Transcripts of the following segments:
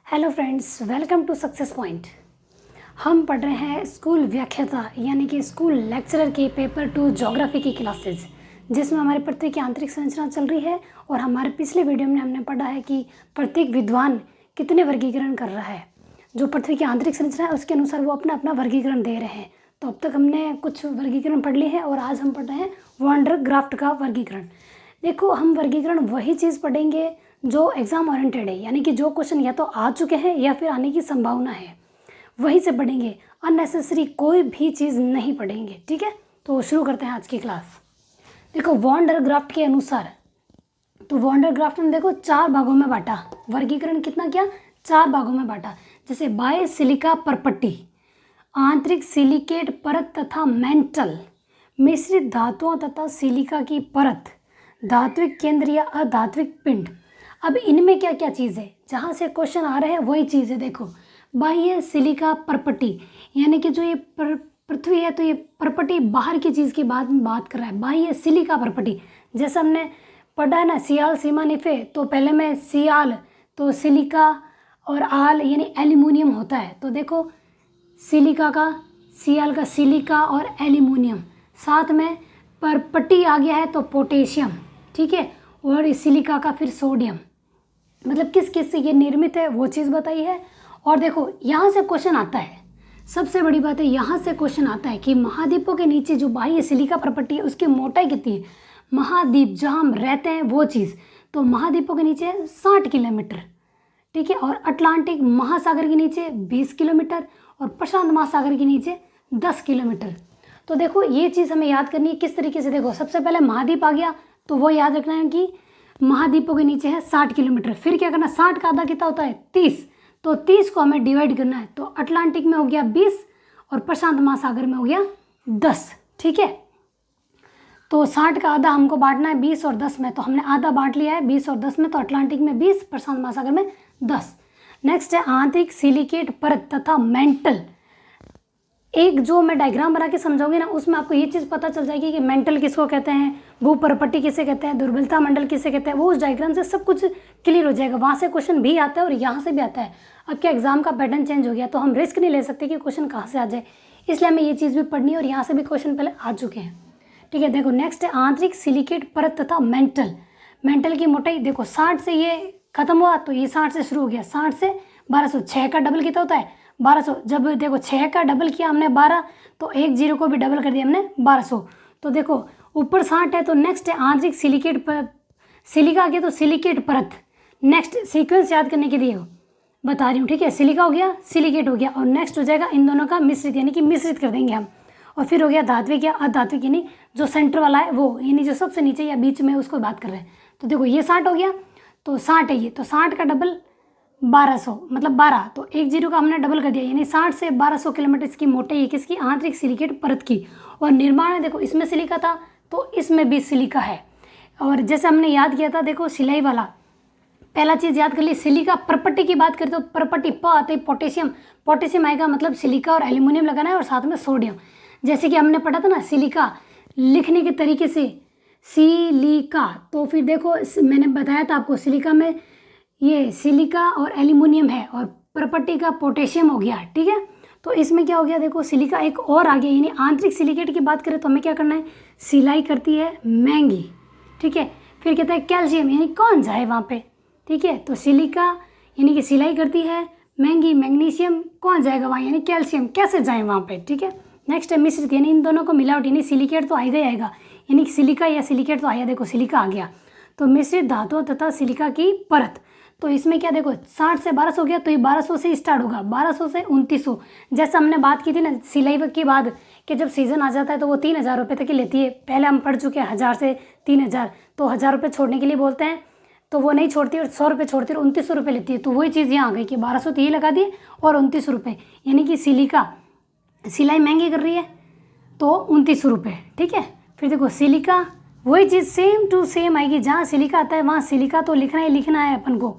Hello friends, welcome to success point. हम पढ़ रहे हैं स्कूल व्याख्याता यानी कि स्कूल लेक्चरर के पेपर 2 ज्योग्राफी की क्लासेस, जिसमें हमारे पृथ्वी की आंतरिक संरचना चल रही है। और हमारे पिछले वीडियो में हमने पढ़ा है कि प्रत्येक विद्वान कितने वर्गीकरण कर रहा है। जो पृथ्वी की आंतरिक संरचना है उसके अनुसार वो अपना अपना वर्गीकरण दे रहे हैं। तो अब तक हमने कुछ वर्गीकरण पढ़ लिए हैं और आज हम पढ़ रहे हैं वॉन डर ग्राफ्ट का वर्गीकरण। देखो, हम वर्गीकरण वही चीज़ पढ़ेंगे जो एग्ज़ाम ओरिएंटेड है, यानी कि जो क्वेश्चन या तो आ चुके हैं या फिर आने की संभावना है, वहीं से पढ़ेंगे। अननेसेसरी कोई भी चीज़ नहीं पढ़ेंगे, ठीक है। तो शुरू करते हैं आज की क्लास। देखो, वॉन डर ग्राफ्ट के अनुसार, तो वॉन डर ग्राफ्ट ने देखो 4 भागों में बांटा। वर्गीकरण कितना किया? 4 भागों में बांटा। जैसे बाह्य सिलिका परपट्टी, आंतरिक सिलिकेट परत तथा मेंटल, मिश्रित धातुओं तथा सिलिका की परत, धात्विक केंद्र या अधात्विक पिंड। अब इनमें क्या क्या चीज़ है, जहाँ से क्वेश्चन आ रहे हैं वही चीज़ है। देखो, बाह्य सिलिका परपट्टी, यानी कि जो ये पृथ्वी है तो ये परपट्टी बाहर की चीज़ की बात कर रहा है। बाह्य सिलिका परपट्टी, जैसा हमने पढ़ा है ना, सियाल सीमा निफे, तो पहले में सियाल तो सिलिका और आल यानी एल्यूमिनियम होता है। तो देखो, सिलिका का, सियाल का सिलिका और एल्यूमिनियम, साथ में परपट्टी आ गया है तो पोटेशियम, ठीक है, और सिलिका का फिर सोडियम। मतलब किस किस से ये निर्मित है वो चीज़ बताई है। और देखो, यहाँ से क्वेश्चन आता है, सबसे बड़ी बात है, यहाँ से क्वेश्चन आता है कि महाद्वीपों के नीचे जो बाह्य सिलिका परपट्टी है उसकी मोटाई कितनी है। महाद्वीप जहाँ हम रहते हैं वो चीज़, तो महाद्वीपों के नीचे 60 किलोमीटर, ठीक है, और अटलांटिक महासागर के नीचे 20 किलोमीटर और प्रशांत महासागर के नीचे 10 किलोमीटर। तो देखो, ये चीज़ हमें याद करनी है किस तरीके से। देखो, सबसे पहले महाद्वीप आ गया तो वो याद रखना है कि महाद्वीपों के नीचे है 60 किलोमीटर। फिर क्या करना, 60 का आधा कितना होता है? 30। तो 30 को हमें डिवाइड करना है। तो अटलांटिक में हो गया 20 और प्रशांत महासागर में हो गया 10, ठीक है। तो 60 का आधा हमको बांटना है 20 और 10 में, तो हमने आधा बांट लिया है 20 और 10 में। तो अटलांटिक में 20, प्रशांत महासागर में 10। नेक्स्ट है आंतरिक सिलिकेट परत तथा मेंटल। एक जो मैं डायग्राम बना के समझाऊंगी ना, उसमें आपको ये चीज़ पता चल जाएगी कि मेंटल किसको कहते हैं, भूपरपट्टी किसे कहते हैं, दुर्बलता मंडल किसे कहते हैं। वो उस डायग्राम से सब कुछ क्लियर हो जाएगा। वहाँ से क्वेश्चन भी आता है और यहाँ से भी आता है। अब क्या एग्जाम का पैटर्न चेंज हो गया तो हम रिस्क नहीं ले सकते कि क्वेश्चन कहाँ से आ जाए, इसलिए हमें ये चीज़ भी पढ़नी है। और यहाँ से भी क्वेश्चन पहले आ चुके हैं, ठीक है। देखो, नेक्स्ट है आंतरिक सिलिकेट परत तथा मेंटल। मेंटल की मोटाई देखो, 60 से ये खत्म हुआ तो ये 60 से शुरू हो गया, 60 से 1200। 6 का डबल कितना होता है? 1200। जब देखो 6 का डबल किया हमने 12, तो एक जीरो को भी डबल कर दिया हमने 1200। तो देखो, ऊपर 60 है तो नेक्स्ट है आंतरिक सिलिकेट सिलिका के, तो सिलिकेट परत। नेक्स्ट सीक्वेंस याद करने के लिए बता रही हूँ, ठीक है। सिलिका हो गया, सिलिकेट हो गया, और नेक्स्ट हो जाएगा इन दोनों का मिश्रित, यानी कि मिश्रित कर देंगे हम। और फिर हो गया धात्विक या अधात्विक, यानी जो सेंटर वाला है वो, यानी जो सबसे नीचे या बीच में उसको बात कर रहे हैं। तो देखो, ये 60 हो गया, तो 60 है ये, तो 60 का डबल 1200 मतलब 12, तो एक जीरो का हमने डबल कर दिया, यानी 60 से 1200 किलोमीटर इसकी मोटाई है किसकी? आंतरिक सिलिकेट परत की। और निर्माण में देखो, इसमें सिलिका था तो इसमें भी सिलिका है। और जैसे हमने याद किया था, देखो सिलाई वाला, पहला चीज़ याद कर ली, सिलिका परपट्टी की बात करें तो परपट्टी प आते ही पोटेशियम, पोटेशियम आएगा, मतलब सिलिका और एल्यूमिनियम लगाना है और साथ में सोडियम। जैसे कि हमने पढ़ा था ना, सिलिका लिखने के तरीके से सिलिका, तो फिर देखो मैंने बताया था आपको, सिलिका में ये सिलिका और एल्यूमिनियम है और परपट्टी का पोटेशियम हो गया, ठीक है। तो इसमें क्या हो गया, देखो सिलिका एक और आ गया, यानी आंतरिक सिलिकेट की बात करें तो हमें क्या करना है, सिलाई करती है महंगी, ठीक है। फिर कहता है कैल्शियम, यानी कौन जाए वहाँ पे, ठीक है। तो सिलिका यानी कि सिलाई करती है महंगी, मैग्नीशियम कौन जाएगा वहाँ, यानी कैल्शियम कैसे जाए वहाँ पे, ठीक है। नेक्स्ट है मिश्रित, यानी इन दोनों को मिलावट, यानी सिलिकेट तो आएगा ही आएगा, यानी सिलिका या सिलिकेट तो आया, देखो सिलिका आ गया। तो मिश्रित धातुओं तथा सिलिका की परत, तो इसमें क्या, देखो 60 से 1200 हो गया, तो ये 1200 से स्टार्ट होगा, 1200 से 2900। जैसे हमने बात की थी ना सिलाई के बाद कि जब सीज़न आ जाता है तो वो 3000 रुपये तक ही लेती है। पहले हम पढ़ चुके हैं 1000 से 3000, तो 1000 रुपये छोड़ने के लिए बोलते हैं तो वो नहीं छोड़ती और 100 रुपये छोड़ती है, 2900 रुपये लेती है। तो वही चीज़ यहाँ आ गई कि 1200 तो ये लगा दिए और 29 रुपये, यानी कि सिलिका सिलाई महंगी कर रही है तो 29 रुपये, ठीक है। फिर देखो सिलिका, वही चीज़ सेम टू सेम आएगी, जहाँ सिलिका आता है वहाँ सिलिका तो लिखना ही लिखना है अपन को,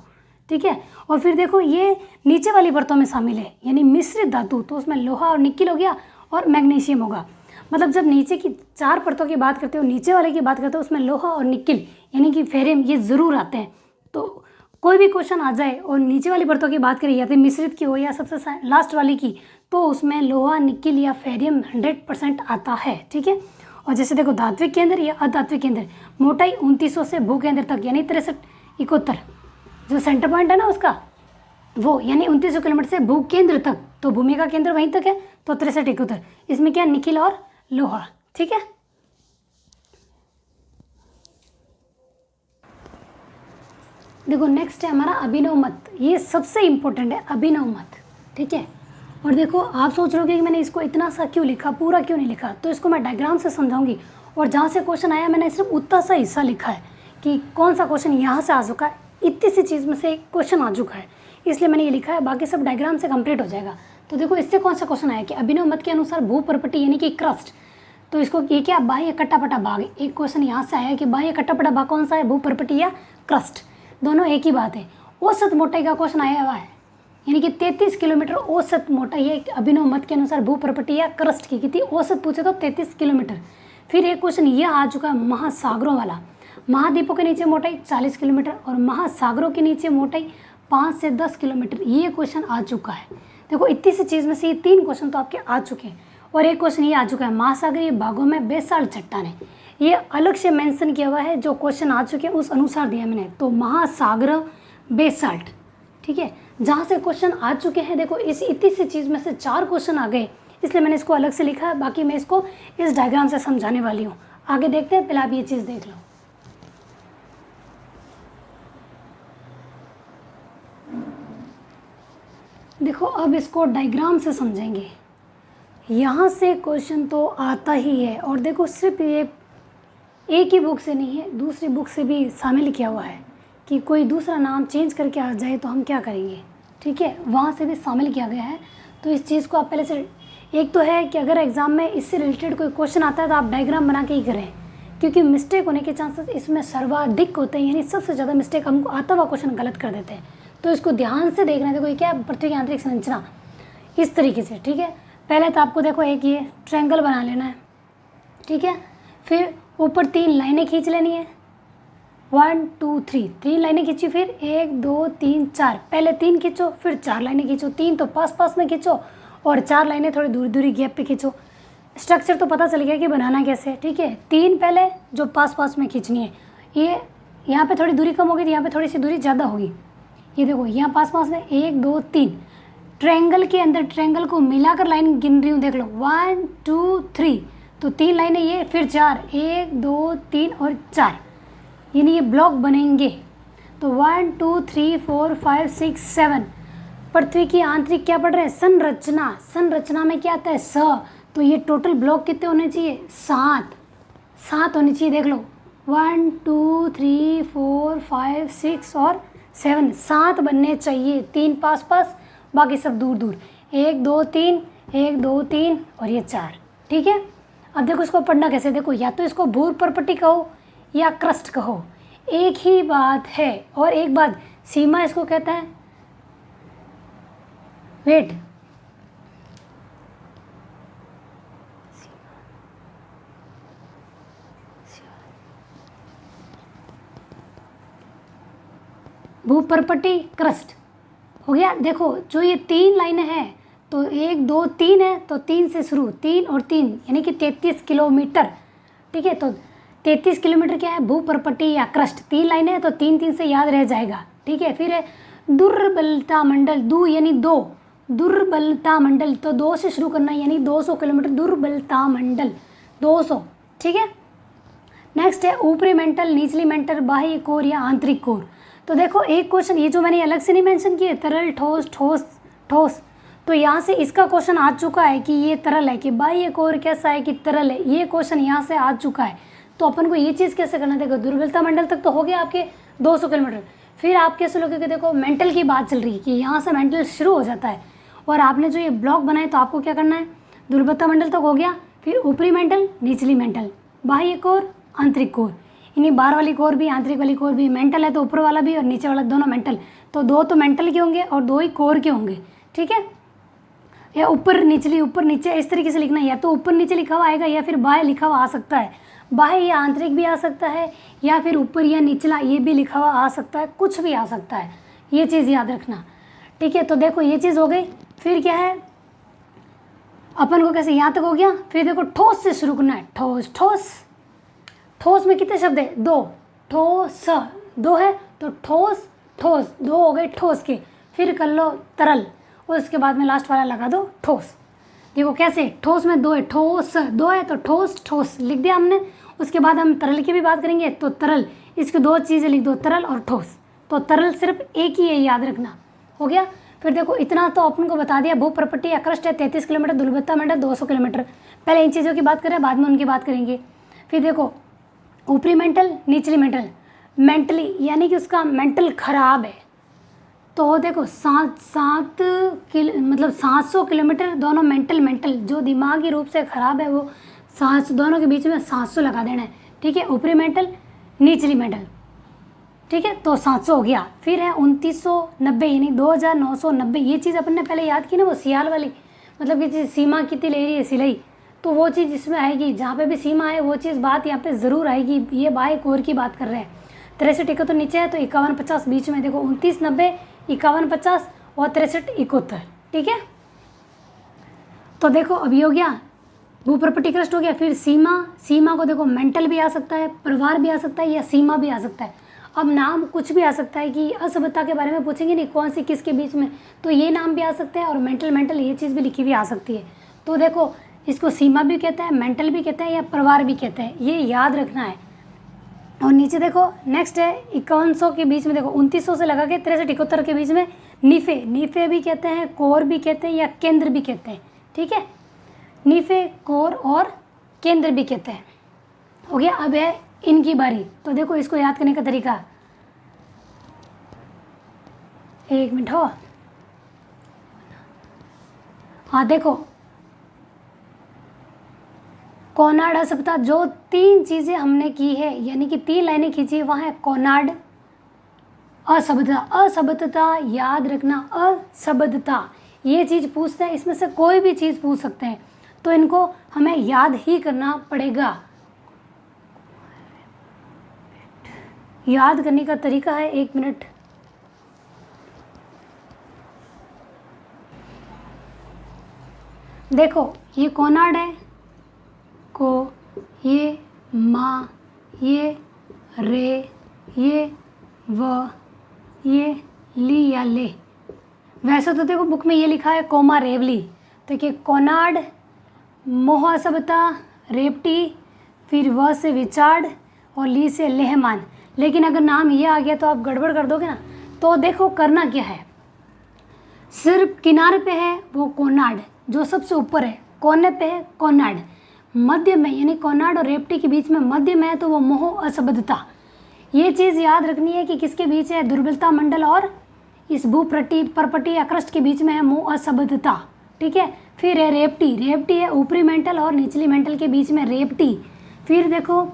ठीक है। और फिर देखो, ये नीचे वाली परतों में शामिल है, यानी मिश्रित धातु, तो उसमें लोहा और निकिल हो गया और मैग्नीशियम होगा। मतलब जब नीचे की 4 परतों की बात करते हो, नीचे वाले की बात करते हो, उसमें लोहा और निकिल यानी कि फेरियम ये ज़रूर आते हैं। तो कोई भी क्वेश्चन आ जाए और नीचे वाली परतों की बात करें या फिर मिश्रित की हो या सबसे लास्ट वाली की, तो उसमें लोहा, निकिल या फेरियम 100% आता है। ठीक है। और जैसे देखो धात्विक केंद्र या अधात्विक केंद्र, मोटाई 2900 से भू केंद्र तक यानी 6371, जो सेंटर पॉइंट है ना उसका वो यानी 2900 किलोमीटर से भू केंद्र तक, तो भूमि का केंद्र वहीं तक है, तो 6371। इसमें क्या निकिल और लोहा। ठीक है। देखो नेक्स्ट है हमारा अभिनव मत। ये सबसे इम्पोर्टेंट है अभिनव मत। ठीक है। और देखो आप सोच रहे हो कि मैंने इसको इतना सा क्यों लिखा, पूरा क्यों नहीं लिखा, तो इसको मैं डायग्राम से समझाऊंगी। और जहाँ से क्वेश्चन आया मैंने सिर्फ उतना सा हिस्सा लिखा है कि कौन सा क्वेश्चन यहाँ से आ चुका है, इतनी सी चीज़ में से क्वेश्चन आ चुका है, इसलिए मैंने ये लिखा है, बाकी सब डायग्राम से कंप्लीट हो जाएगा। तो देखो इससे कौन सा क्वेश्चन आया कि अभिनव मत के अनुसार भू परपटी यानी कि क्रस्ट, तो इसको ये क्या बाह्य कट्टापटा भाग, एक क्वेश्चन यहाँ से आया कि बाह्य कट्टापटा भाग कौन सा है, भू परपटी या क्रस्ट, दोनों एक ही बात है। औसत मोटाई का क्वेश्चन आया हुआ है यानी कि 33 किलोमीटर औसत मोटाई है अभिनव मत के अनुसार भू परपटी या क्रस्ट की कितनी औसत पूछे तो 33 किलोमीटर। फिर एक क्वेश्चन ये आ चुका है महासागरों वाला, महाद्वीपों के नीचे मोटाई 40 किलोमीटर और महासागरों के नीचे मोटाई 5 से 10 किलोमीटर, ये क्वेश्चन आ चुका है। देखो इतनी सी चीज़ में से ये 3 क्वेश्चन तो आपके आ चुके हैं। और एक क्वेश्चन ये आ चुका है महासागरीय भागों में बेसाल्ट चट्टानें, ये अलग से मेंशन किया हुआ है, जो क्वेश्चन आ चुके हैं उस अनुसार दिया मैंने, तो महासागर बेसाल्ट। ठीक है। जहाँ से क्वेश्चन आ चुके हैं, देखो इस इतनी सी चीज़ में से 4 क्वेश्चन आ गए, इसलिए मैंने इसको अलग से लिखा है, बाकी मैं इसको इस डायग्राम से समझाने वाली हूँ। आगे देखते हैं, पहले आप ये चीज़ देख लो। देखो अब इसको डायग्राम से समझेंगे। यहाँ से क्वेश्चन तो आता ही है, और देखो सिर्फ ये एक ही बुक से नहीं है, दूसरी बुक से भी शामिल किया हुआ है कि कोई दूसरा नाम चेंज करके आ जाए तो हम क्या करेंगे। ठीक है। वहाँ से भी शामिल किया गया है, तो इस चीज़ को आप पहले से, एक तो है कि अगर एग्ज़ाम में इससे रिलेटेड कोई क्वेश्चन आता है तो आप डायग्राम बना के ही करें, क्योंकि मिस्टेक होने के चांसेस इसमें सर्वाधिक होते हैं, यानी सबसे ज़्यादा मिस्टेक हमको आता हुआ क्वेश्चन गलत कर देते हैं। तो इसको ध्यान से देखना है। देखो ये क्या है, पृथ्वी की आंतरिक संरचना इस तरीके से। ठीक है। पहले तो आपको देखो एक ये ट्रायंगल बना लेना है। ठीक है। फिर ऊपर 3 लाइनें खींच लेनी है, 1 2 3, 3 लाइनें खींची, फिर 1 2 3 4, पहले 3 खींचो, फिर 4 लाइनें खींचो, 3 तो पास पास में खींचो और 4 लाइनें थोड़ी दूरी दूरी गैप पे खींचो। स्ट्रक्चर तो पता चल गया कि बनाना कैसे है। ठीक है। 3 पहले जो पास पास में खींचनी है, ये यहाँ पे थोड़ी दूरी कम होगी तो यहाँ पे थोड़ी सी दूरी ज़्यादा होगी। ये देखो यहाँ पास पास में 1 2 3, ट्रायंगल के अंदर ट्रायंगल को मिलाकर लाइन गिन रही हूँ, देख लो 1 2 3, तो 3 लाइनें ये, फिर 4, 1 2 3 और 4, यानी ये ब्लॉक बनेंगे। तो 1 2 3 4 5 6 7, पृथ्वी की आंतरिक क्या पढ़ रहे हैं, संरचना। संरचना में क्या आता है, स, तो ये टोटल ब्लॉक कितने होने चाहिए, 7 होने चाहिए। देख लो 1 2 3 4 5 6 और 7, 7 बनने चाहिए। 3 पास पास, बाकी सब दूर दूर, 1 2 3 1 2 3 और ये 4। ठीक है। अब देखो इसको पढ़ना कैसे, देखो या तो इसको भू परपटी कहो या क्रस्ट कहो, एक ही बात है। और एक बात, सीमा इसको कहता है, वेट, भू परपटी क्रस्ट हो गया। देखो जो ये 3 लाइनें हैं, तो 1 2 3 है, तो 3 से शुरू, 3 और 3 यानी कि 33 किलोमीटर। ठीक है। तो 33 किलोमीटर क्या है, भू परपटी या क्रस्ट। 3 लाइनें हैं तो 3 3 से याद रह जाएगा। ठीक है। फिर है दुर्बलता मंडल, दू यानी 2, दुर्बलता मंडल, तो 2 से शुरू करना यानी 200 किलोमीटर, दुर्बलता मंडल 200। ठीक है। नेक्स्ट है ऊपरी मेंटल, निचली मेंटल, बाह्य कोर या आंतरिक कोर। तो देखो एक क्वेश्चन ये जो मैंने अलग से नहीं मेंशन किए, तरल ठोस ठोस ठोस, तो यहाँ से इसका क्वेश्चन आ चुका है कि ये तरल है, कि बाह्य कोर कैसा है कि तरल है, ये क्वेश्चन यहाँ से आ चुका है। तो अपन को ये चीज़ कैसे करना, देखो दुर्बलता मंडल तक तो हो गया आपके 200 किलोमीटर। फिर आप कैसे लोगे कि देखो मेंटल की बात चल रही है कि यहाँ से मेंटल शुरू हो जाता है, और आपने जो ये ब्लॉक बनाए तो आपको क्या करना है, दुर्बलता मंडल तक हो गया, फिर ऊपरी मेंटल, निचली मेंटल, बाह्य कोर, आंतरिक कोर, यानी बाहर वाली कोर भी आंतरिक वाली कोर भी, मेंटल है तो ऊपर वाला भी और नीचे वाला दोनों मेंटल, तो 2 तो मेंटल के होंगे और 2 ही कोर के होंगे। ठीक है। या ऊपर निचली ऊपर नीचे इस तरीके से लिखना है, या तो ऊपर नीचे लिखा हुआ आएगा या फिर बाह्य लिखा हुआ आ सकता है। बाह्य या आंतरिक भी आ सकता है, या फिर ऊपर या निचला ये भी लिखा हुआ आ सकता है, कुछ भी आ सकता है, ये चीज़ याद रखना। ठीक है, तो देखो ये चीज़ हो गई। फिर क्या है, अपन को कैसे यहाँ तक हो गया। फिर देखो ठोस से शुरू करना है। ठोस ठोस ठोस में कितने शब्द है, 2। ठोस 2 है, तो ठोस ठोस 2 हो गए ठोस के। फिर कर लो तरल, और उसके बाद में लास्ट वाला लगा दो ठोस। देखो कैसे, ठोस में 2 है, ठोस 2 है, तो ठोस ठोस लिख दिया हमने। उसके बाद हम तरल की भी बात करेंगे, तो तरल, इसकी 2 चीज़ें लिख दो, तरल और ठोस। तो तरल सिर्फ एक ही है, याद रखना। हो गया। फिर देखो इतना तो अपन को बता दिया। भू प्रपट्टी अकृष्ट है 33 किलोमीटर, दुर्लभता मंडल 200 किलोमीटर। पहले इन चीज़ों की बात करें, बाद में उनकी बात करेंगे। फिर देखो ऊपरी मेंटल, निचली मेंटल। मेंटली यानी कि उसका मेंटल खराब है, तो देखो 700 किलोमीटर दोनों मेंटल जो दिमागी रूप से ख़राब है वो 700, दोनों के बीच में 700 लगा देना है। ठीक है, ऊपरी मेंटल निचली मेंटल। ठीक है, तो 700 हो गया। फिर है 2990 यानी 2990। ये चीज़ अपन ने पहले याद की ना, वो सियाल वाली, मतलब कि सीमा कितनी ले रही है सिलाई, तो वो चीज़ इसमें आएगी। जहाँ पे भी सीमा है वो चीज़ बात यहाँ पे ज़रूर आएगी। ये बाह्य कोर की बात कर रहे हैं। 63 71 नीचे है, तो 51 50 बीच में। देखो 29 90 51 50 और 63 71। ठीक है, तो देखो अभी हो गया, भूप्रपट्टी क्रस्ट हो गया। फिर सीमा को देखो मेंटल भी आ सकता है, परिवार भी आ सकता है, या सीमा भी आ सकता है। अब नाम कुछ भी आ सकता है, कि असभ्यता के बारे में पूछेंगे नहीं, कौन सी किसके बीच में, तो ये नाम भी आ सकते हैं। और मेंटल ये चीज़ भी लिखी हुई आ सकती है। तो देखो इसको सीमा भी कहते हैं, मेंटल भी कहते हैं, या परिवार भी कहते हैं, ये याद रखना है। और नीचे देखो नेक्स्ट है 5100 के बीच में। देखो 2900 से लगा के 63 71 के बीच में नीफे भी कहते हैं, कोर भी कहते हैं, या केंद्र भी कहते हैं। ठीक है, नीफे, कोर और केंद्र भी कहते हैं। हो गया। अब है इनकी बारी। तो देखो इसको याद करने का तरीका, एक मिनट हो। हाँ देखो, कोनाड असभ्यता, जो 3 चीज़ें हमने की है, यानी कि 3 लाइनें खींची, वहाँ है कोनाड असभ्यता याद रखना। असभ्यता ये चीज़ पूछते हैं, इसमें से कोई भी चीज़ पूछ सकते हैं, तो इनको हमें याद ही करना पड़ेगा। याद करने का तरीका है, 1 मिनट। देखो ये कोनाड है, को, ये माँ, ये रे, ये व, ये ली या ले। वैसे तो देखो बुक में ये लिखा है कोमा रेवली, तो कि कोनाड, मोह असभ्यता, रेपटी, फिर व से विचार और ली से लेहमान। लेकिन अगर नाम ये आ गया तो आप गड़बड़ कर दोगे ना। तो देखो करना क्या है, सिर्फ किनारे पे है वो कोनाड, जो सबसे ऊपर है, कोने पे है कोनाड, मध्य में यानी कोनाड और रेपटी के बीच में मध्य में है तो वो मोह असभ्यता। ये चीज़ याद रखनी है कि किसके बीच है, दुर्बलता मंडल और इस परपट्टी अक्रस्ट के बीच में है मोह असभ्यता। ठीक है, फिर है रेपटी है ऊपरी मेंटल और निचली मेंटल के बीच में रेपटी। फिर देखो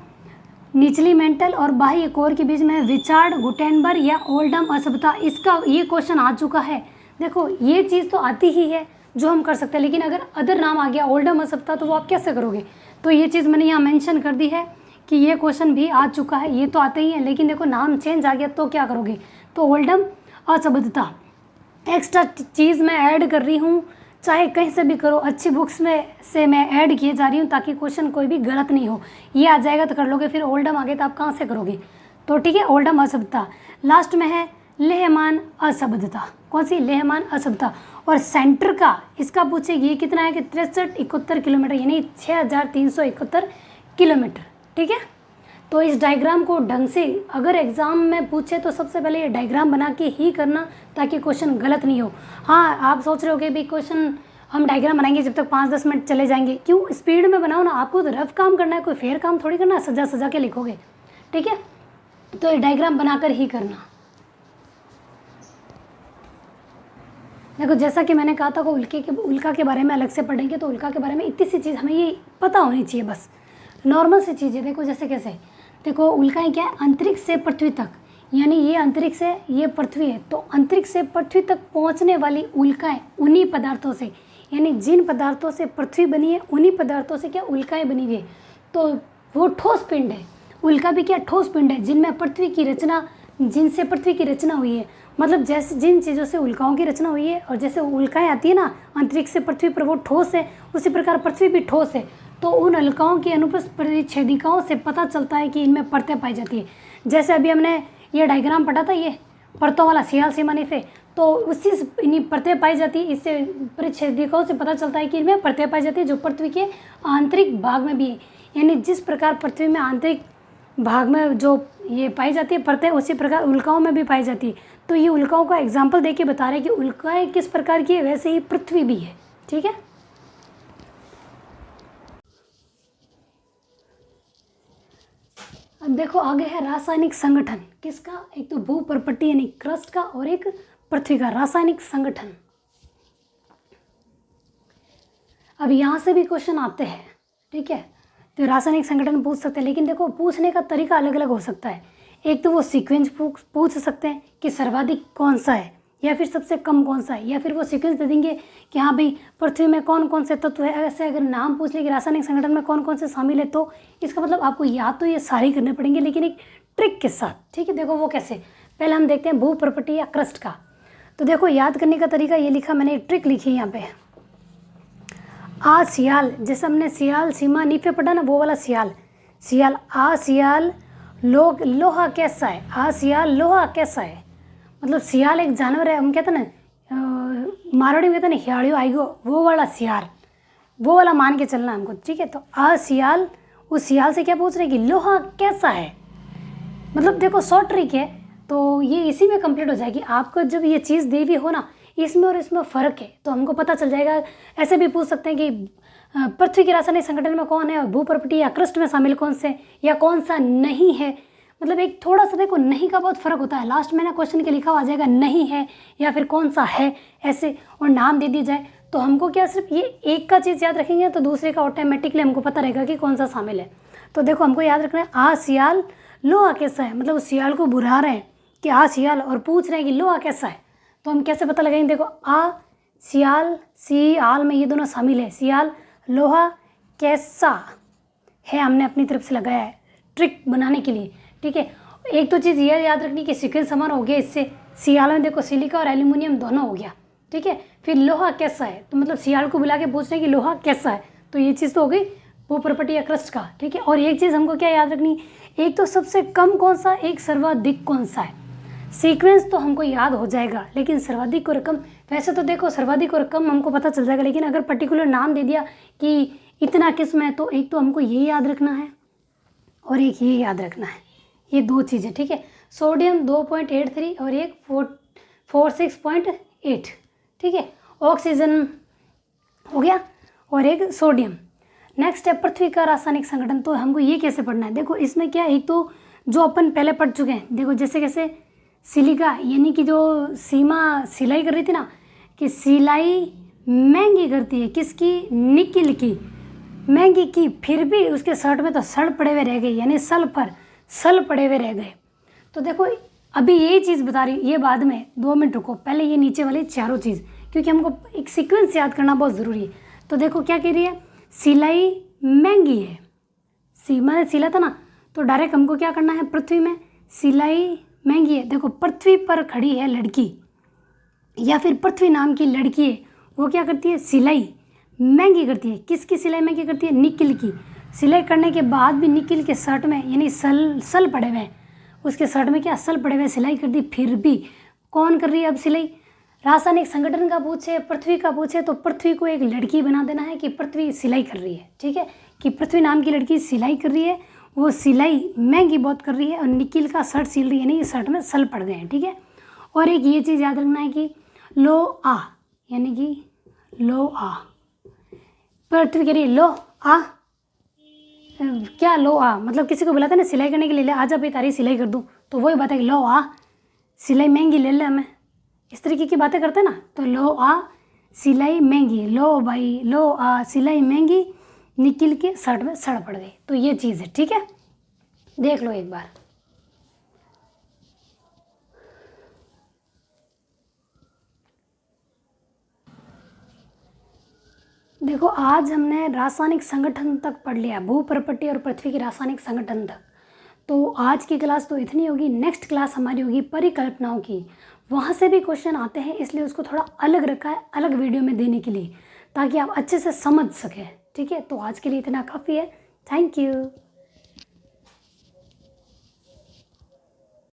निचली मेंटल और बाह्य कोर के बीच में है विचार्ड, गुटेनबर्ग या ओल्डम असभ्यता। इसका ये क्वेश्चन आ चुका है। देखो ये चीज़ तो आती ही है जो हम कर सकते हैं, लेकिन अगर अदर नाम आ गया ओल्डम असभ्यता तो वो आप कैसे करोगे। तो ये चीज़ मैंने यहाँ मेंशन कर दी है कि ये क्वेश्चन भी आ चुका है। ये तो आते ही है, लेकिन देखो नाम चेंज आ गया तो क्या करोगे, तो ओल्डम असभ्यता। एक्स्ट्रा चीज़ मैं ऐड कर रही हूँ, चाहे कहीं से भी करो, अच्छी बुक्स में से मैं ऐड किए जा रही हूँ ताकि क्वेश्चन कोई भी गलत नहीं हो। ये आ जाएगा तो कर लोगे, फिर ओल्डम आ गया तो आप कहाँ से करोगे। तो ठीक है, ओल्डम असभ्यता। लास्ट में है लेहमान असभ्यता। कौन सी, लेहमान असभ्यता। और सेंटर का इसका पूछेगी ये कितना है कि 63 71 किलोमीटर यानी 6371 किलोमीटर। ठीक है, तो इस डायग्राम को ढंग से अगर एग्ज़ाम में पूछे तो सबसे पहले ये डायग्राम बना के ही करना ताकि क्वेश्चन गलत नहीं हो। हाँ आप सोच रहे हो कि भाई क्वेश्चन हम डायग्राम बनाएंगे जब तक 5-10 मिनट चले जाएंगे, क्यों, स्पीड में बनाओ ना। आपको तो रफ काम करना है, कोई फेयर काम थोड़ी करना है, सजा सजा के लिखोगे। ठीक है, तो ये डायग्राम बनाकर ही करना। देखो जैसा कि मैंने कहा था को उल्का के बारे में अलग से पढ़ेंगे, तो उल्का के बारे में इतनी सी चीज़ हमें ये पता होनी चाहिए, बस नॉर्मल सी चीज़ है। देखो जैसे कैसे, देखो उल्काएं क्या है, अंतरिक्ष से पृथ्वी तक, यानी ये अंतरिक्ष है, ये पृथ्वी है, तो अंतरिक्ष से पृथ्वी तक पहुंचने वाली उल्काएं उन्हीं पदार्थों से, यानी जिन पदार्थों से पृथ्वी बनी है उन्हीं पदार्थों से क्या उल्काएं बनी हुई है। तो वो ठोस पिंड है। उल्का भी क्या ठोस पिंड है, जिनसे पृथ्वी की रचना हुई है। मतलब जैसे जिन चीज़ों से उल्काओं की रचना हुई है, और जैसे उल्काएं आती है ना अंतरिक्ष से पृथ्वी पर, वो ठोस है, उसी प्रकार पृथ्वी भी ठोस है। तो उन उल्काओं की अनुप्रस्थ परिच्छेदिकाओं से पता चलता है कि इनमें परतें पाई जाती है। जैसे अभी हमने ये डायग्राम पढ़ा था, ये परतों वाला सियाल सीमानी से, तो उसी से इन्हीं परतें पाई जाती है। इससे परिच्छेदिकाओं से पता चलता है कि इनमें परतें पाई जाती है जो पृथ्वी के आंतरिक भाग में भी है। यानी जिस प्रकार पृथ्वी में आंतरिक भाग में जो ये पाई जाती है परतें, उसी प्रकार उल्काओं में भी पाई जाती है। तो ये उल्काओं का एग्जाम्पल देके बता रहे हैं कि उल्काएं किस प्रकार की है, वैसे ही पृथ्वी भी है। ठीक है, अब देखो आगे है रासायनिक संगठन किसका, एक तो भूपर्पट्टी यानी क्रस्ट का, और एक पृथ्वी का रासायनिक संगठन। अब यहाँ से भी क्वेश्चन आते हैं, ठीक है। तो रासायनिक संगठन पूछ सकते हैं, लेकिन देखो पूछने का तरीका अलग अलग हो सकता है। एक तो वो सीक्वेंस पूछ सकते हैं कि सर्वाधिक कौन सा है, या फिर सबसे कम कौन सा है, या फिर वो सीक्वेंस दे देंगे कि हाँ भाई पृथ्वी में कौन कौन से तत्व है। ऐसे अगर नाम पूछ ले कि रासायनिक संगठन में कौन कौन से शामिल है, तो इसका मतलब आपको याद तो ये सारे करने पड़ेंगे, लेकिन एक ट्रिक के साथ। ठीक है, देखो वो कैसे, पहले हम देखते हैं भूपर्पट्टी या क्रस्ट का। तो देखो याद करने का तरीका ये लिखा मैंने, एक ट्रिक लिखी है यहाँ पे। आ सियाल, जैसे हमने सियाल सीमा नीफे पढ़ा ना, वो वाला सियाल, सियाल आ सियाल लोहा कैसा है, आ सियाल लोहा कैसा है। मतलब सियाल एक जानवर है, हम कहते हैं ना मारवाड़ी में कहते हैं ना हियाड़ियो आएगो, वो वाला सियाल, वो वाला मान के चलना हमको। ठीक है, तो आ सियाल, उस सियाल से क्या पूछ रहे हैं कि लोहा कैसा है। मतलब देखो शॉर्ट ट्रिक है, तो ये इसी में कंप्लीट हो जाएगी। आपको जब ये चीज़ दी हुई हो ना, इसमें और इसमें फ़र्क है, तो हमको पता चल जाएगा। ऐसे भी पूछ सकते हैं कि पृथ्वी के रासायनिक संगठन में कौन है, और भूपर्पट्टी या क्रस्ट में शामिल कौन से, या कौन सा नहीं है। मतलब एक थोड़ा सा देखो नहीं का बहुत फ़र्क होता है। लास्ट में ना क्वेश्चन के लिखा हुआ आ जाएगा नहीं है, या फिर कौन सा है, ऐसे और नाम दे दिया जाए, तो हमको क्या सिर्फ ये एक का चीज़ याद रखेंगे, तो दूसरे का ऑटोमेटिकली हमको पता रहेगा कि कौन सा शामिल है। तो देखो हमको याद रखना है आ सियाल लोहा कैसा है, मतलब उस सियाल को बुला रहे हैं कि आ सियाल, और पूछ रहे हैं कि लोहा कैसा है। तो हम कैसे पता लगाएंगे, देखो आ सियाल, सी आल में ये दोनों शामिल है, सियाल लोहा कैसा है, हमने अपनी तरफ से लगाया है ट्रिक बनाने के लिए। ठीक है, एक तो चीज़ ये याद रखनी कि सीक्वेंस समान हो गया, इससे सियाल में देखो सिलिका और एल्यूमिनियम दोनों हो गया। ठीक है, फिर लोहा कैसा है, तो मतलब सियाल को बुला के पूछ रहे हैं कि लोहा कैसा है, तो ये चीज़ तो हो गई भूपर्पट्टी या क्रस्ट का। ठीक है, और एक चीज़ हमको क्या याद रखनी, एक तो सबसे कम कौन सा, एक सर्वाधिक कौन सा है। सीक्वेंस तो हमको याद हो जाएगा, लेकिन सर्वाधिक और कम, वैसे तो देखो सर्वाधिक और कम हमको पता चल जाएगा, लेकिन अगर पर्टिकुलर नाम दे दिया कि इतना किस्म है, तो एक तो हमको ये याद रखना है और एक ये याद रखना है, ये दो चीज़ें। ठीक है, सोडियम 2.83 और एक 46.8। ठीक है, ऑक्सीजन हो गया और एक सोडियम। नेक्स्ट है पृथ्वी का रासायनिक संगठन, तो हमको ये कैसे पढ़ना है। देखो इसमें क्या, एक तो जो अपन पहले पढ़ चुके हैं, देखो जैसे कैसे सिलिका, यानी कि जो सीमा सिलाई कर रही थी ना, कि सिलाई महंगी करती है किसकी, निकिल की, महंगी की, फिर भी उसके शर्ट में तो सड़ पड़े हुए रह गए, यानी सल पड़े हुए रह गए। तो देखो अभी यही चीज़ बता रही, ये बाद में 2 मिनट रुको, पहले ये नीचे वाली चारों चीज़, क्योंकि हमको एक सीक्वेंस याद करना बहुत ज़रूरी है। तो देखो क्या कह रही है, सिलाई महंगी है, मैंने सिला था ना, तो डायरेक्ट हमको क्या करना है, पृथ्वी में सिलाई महंगी है। देखो पृथ्वी पर खड़ी है लड़की, या फिर पृथ्वी नाम की लड़की है, वो क्या करती है, सिलाई महंगी करती है। किसकी सिलाई महंगी करती है, निकिल की। सिलाई करने के बाद भी निकिल के शर्ट में, यानी सल पड़े हुए, उसके शर्ट में क्या सल पड़े हुए, सिलाई कर दी, फिर भी कौन कर रही है अब सिलाई, रासायनिक संगठन का पूछे, पृथ्वी का पूछे, तो पृथ्वी को एक लड़की बना देना है कि पृथ्वी सिलाई कर रही है। ठीक है, कि पृथ्वी नाम की लड़की सिलाई कर रही है, वो सिलाई महंगी बहुत कर रही है, और निकिल का शर्ट सिल रही है, यानी शर्ट में सल पड़ गए हैं। ठीक है, और एक ये चीज़ याद रखना है कि लो आ, यानी कि लो आ, पृथ्वी कह रही है लो आ, क्या लो आ, मतलब किसी को बुलाता है ना सिलाई करने के लिए, ले आजा भाई तारी सिलाई कर दूँ, तो वही बात है कि लो आ सिलाई महंगी ले ले हमें, इस तरीके की बातें करते हैं ना। तो लो आ सिलाई महंगी, लो भाई लो आ सिलाई महंगी, निकिल के शर्ट में सड़ पड़ गई। तो ये चीज़ है। ठीक है, देख लो एक बार। देखो आज हमने रासायनिक संगठन तक पढ़ लिया, भू प्रपट्टी और पृथ्वी के रासायनिक संगठन तक। तो आज की क्लास तो इतनी होगी, नेक्स्ट क्लास हमारी होगी परिकल्पनाओं की। वहाँ से भी क्वेश्चन आते हैं, इसलिए उसको थोड़ा अलग रखा है, अलग वीडियो में देने के लिए, ताकि आप अच्छे से समझ सकें। ठीक है, तो आज के लिए इतना काफ़ी है। Thank you.